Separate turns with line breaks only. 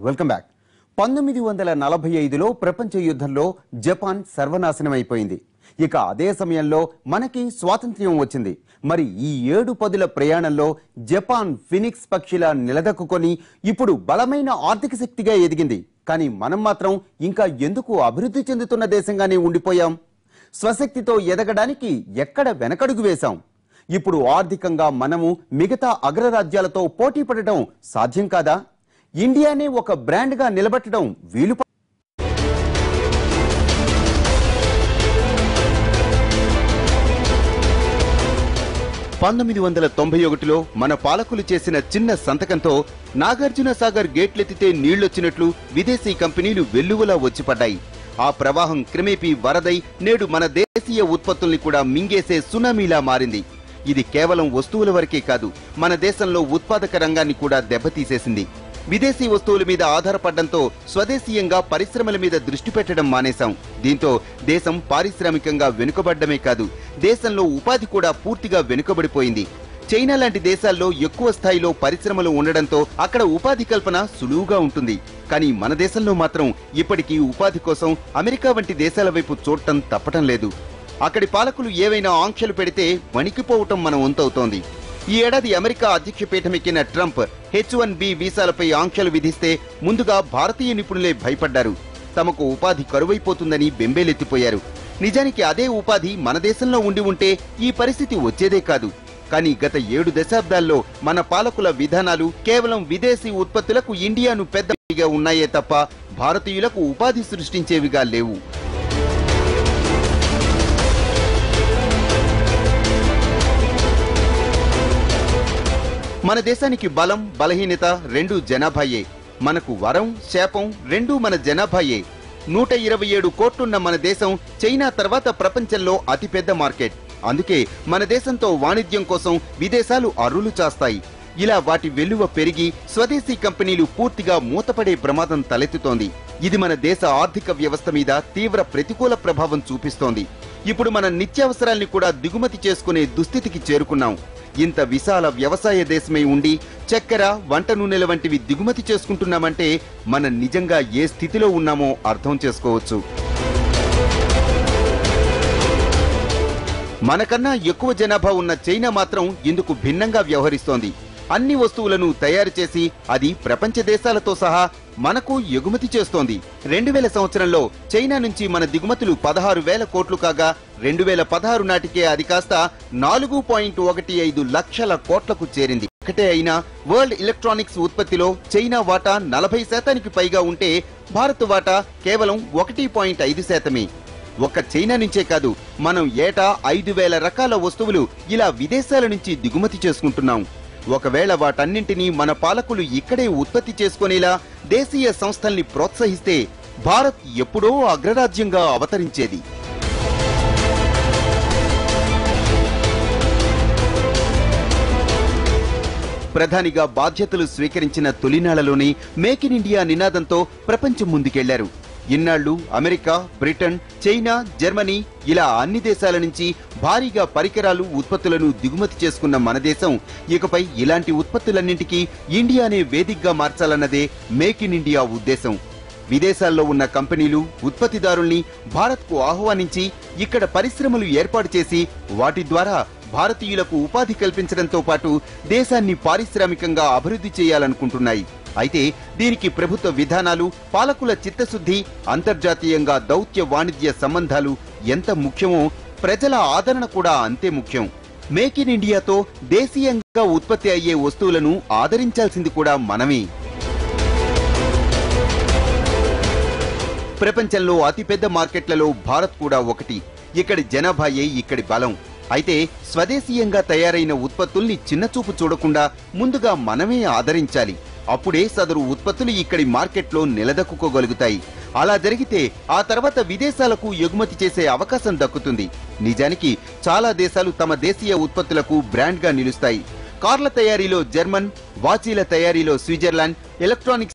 Welcome back. 1945లో ప్రపంచ యుద్ధంలో Japan సర్వనాశనమైపోయింది. ఇక అదే సమయంలో మనకి స్వాతంత్ర్యం వచ్చింది. మరి ఈ 7 పదుల ప్రయాణంలో జపాన్ ఫినిక్స్ పక్షిలా నిలదొక్కుని ఇప్పుడు బలమైన ఆర్థిక శక్తిగా ఎదిగింది. కానీ మనం మాత్రం ఇంకా ఎందుకు అభివృద్ధి చెందుతున్న దేశంగానే ఉండిపోయాం? స్వశక్తితో ఎదగడానికి ఎక్కడ వెనకడుగు వేశాం? ఇప్పుడు ఆర్థికంగా మనము మిగతా అగ్రరాజ్యాలతో పోటీ పడటం సాధ్యం కాదా? ఇండియానే ఒక బ్రాండ్ గా నిలబెట్టడం వీలు? 1991లో మన పాలకులు చేసిన చిన్న సంతకంతో నాగార్జున సాగర్ గేట్లెత్తితే నీళ్లొచ్చినట్లు విదేశీ కంపెనీలు వెల్లువలా వచ్చిపడ్డాయి. ఆ ప్రవాహం క్రమేపీ వరదై నేడు మన దేశీయ ఉత్పత్తుల్ని కూడా మింగేసే సునామీలా మారింది. ఇది కేవలం వస్తువుల వరకే కాదు, మన దేశంలో ఉత్పాదక రంగాన్ని కూడా దెబ్బతీసేసింది. విదేశీ వస్తువుల మీద ఆధారపడడంతో స్వదేశీయంగా పరిశ్రమల మీద దృష్టి పెట్టడం మానేశాం. దీంతో దేశం పారిశ్రామికంగా వెనుకబడ్డమే కాదు, దేశంలో ఉపాధి కూడా పూర్తిగా వెనుకబడిపోయింది. చైనా లాంటి దేశాల్లో ఎక్కువ స్థాయిలో పరిశ్రమలు ఉండడంతో అక్కడ ఉపాధి కల్పన సులువుగా ఉంటుంది. కానీ మన దేశంలో మాత్రం ఇప్పటికీ ఉపాధి కోసం అమెరికా వంటి దేశాల వైపు చూడటం తప్పటం లేదు. అక్కడి పాలకులు ఏవైనా ఆంక్షలు పెడితే వణికిపోవటం మన వంతవుతోంది. ఈ ఏడాది అమెరికా అధ్యక్ష పీఠమెక్కిన ట్రంప్ H1B వీసాలపై ఆంక్షలు విధిస్తే ముందుగా భారతీయ నిపుణులే భయపడ్డారు. తమకు ఉపాధి కరువైపోతుందని బెంబేలెత్తిపోయారు. నిజానికి అదే ఉపాధి మన దేశంలో ఉండి ఉంటే ఈ పరిస్థితి వచ్చేదే కాదు. కానీ గత 7 దశాబ్దాల్లో మన పాలకుల విధానాలు కేవలం విదేశీ ఉత్పత్తులకు ఇండియాను పెద్దగా ఉన్నాయే తప్ప భారతీయులకు ఉపాధి సృష్టించేవిగా లేవు. మన దేశానికి బలం బలహీనత రెండూ జనాభాయే. మనకు వరం శాపం రెండూ మన జనాభాయే. 127 కోట్లున్న మన దేశం చైనా తర్వాత ప్రపంచంలో అతిపెద్ద మార్కెట్. అందుకే మన దేశంతో వాణిజ్యం కోసం విదేశాలు అర్రులు చాస్తాయి. ఇలా వాటి వెల్లువ పెరిగి స్వదేశీ కంపెనీలు పూర్తిగా మూతపడే ప్రమాదం తలెత్తుతోంది. ఇది మన దేశ ఆర్థిక వ్యవస్థ మీద తీవ్ర ప్రతికూల ప్రభావం చూపిస్తోంది. ఇప్పుడు మన నిత్యావసరాల్ని కూడా దిగుమతి చేసుకునే దుస్థితికి చేరుకున్నాం. ఇంత విశాల వ్యవసాయ దేశమై ఉండి చక్కెర వంట నూనెల వంటివి దిగుమతి చేసుకుంటున్నామంటే మనం నిజంగా ఏ స్థితిలో ఉన్నామో అర్థం చేసుకోవచ్చు. మనకన్నా ఎక్కువ జనాభా ఉన్న చైనా మాత్రం ఇందుకు భిన్నంగా వ్యవహరిస్తోంది. అన్ని వస్తువులను తయారు చేసి అది ప్రపంచ దేశాలతో సహా మనకు ఎగుమతి చేస్తోంది. 2000 సంవత్సరంలో చైనా నుంచి మన దిగుమతులు 16,000 కోట్లు కాగా 2016 నాటికే అది కాస్త 4.15 లక్షల కోట్లకు చేరింది. ఒకటే అయినా వరల్డ్ ఎలక్ట్రానిక్స్ ఉత్పత్తిలో చైనా వాటా 40% పైగా ఉంటే భారత్ వాటా కేవలం 1.5%. ఒక్క చైనా నుంచే కాదు, మనం ఏటా 5,000 రకాల వస్తువులు ఇలా విదేశాల నుంచి దిగుమతి చేసుకుంటున్నాం. ఒకవేళ వాటన్నింటినీ మన పాలకులు ఇక్కడే ఉత్పత్తి చేసుకునేలా దేశీయ సంస్థల్ని ప్రోత్సహిస్తే భారత్ ఎప్పుడో అగ్రరాజ్యంగా అవతరించేది. ప్రధానిగా బాధ్యతలు స్వీకరించిన తొలినాళ్లలోనే మేక్ ఇన్ ఇండియా నినాదంతో ప్రపంచం ముందుకెళ్లారు. ఇన్నాళ్లు అమెరికా, బ్రిటన్, చైనా, జర్మనీ ఇలా అన్ని దేశాల నుంచి భారీగా పరికరాలు ఉత్పత్తులను దిగుమతి చేసుకున్న మన దేశం ఇకపై ఇలాంటి ఉత్పత్తులన్నింటికీ ఇండియానే వేదికగా మార్చాలన్నదే మేక్ ఇన్ ఇండియా ఉద్దేశం. విదేశాల్లో ఉన్న కంపెనీలు ఉత్పత్తిదారుల్ని భారత్కు ఆహ్వానించి ఇక్కడ పరిశ్రమలు ఏర్పాటు చేసి వాటి ద్వారా భారతీయులకు ఉపాధి కల్పించడంతో పాటు దేశాన్ని పారిశ్రామికంగా అభివృద్ధి చేయాలనుకుంటున్నాయి. అయితే దీనికి ప్రభుత్వ విధానాలు, పాలకుల చిత్తశుద్ధి, అంతర్జాతీయంగా దౌత్య వాణిజ్య సంబంధాలు ఎంత ముఖ్యమో ప్రజల ఆదరణ కూడా అంతే ముఖ్యం. మేక్ ఇన్ ఇండియాతో దేశీయంగా ఉత్పత్తి అయ్యే వస్తువులను ఆదరించాల్సింది కూడా మనమే. ప్రపంచంలో అతిపెద్ద మార్కెట్లలో భారత్ కూడా ఒకటి. ఇక్కడి జనాభాయే ఇక్కడి బలం. అయితే స్వదేశీయంగా తయారైన ఉత్పత్తుల్ని చిన్నచూపు చూడకుండా ముందుగా మనమే ఆదరించాలి. అప్పుడే సదరు ఉత్పత్తులు ఇక్కడి మార్కెట్లో నిలదొక్కుకోగలుగుతాయి. అలా జరిగితే ఆ తర్వాత విదేశాలకు ఎగుమతి చేసే అవకాశం దక్కుతుంది. నిజానికి చాలా దేశాలు తమ దేశీయ ఉత్పత్తులకు బ్రాండ్ గా నిలుస్తాయి. కార్ల తయారీలో జర్మన్, వాచీల తయారీలో స్విట్జర్లాండ్, ఎలక్ట్రానిక్స్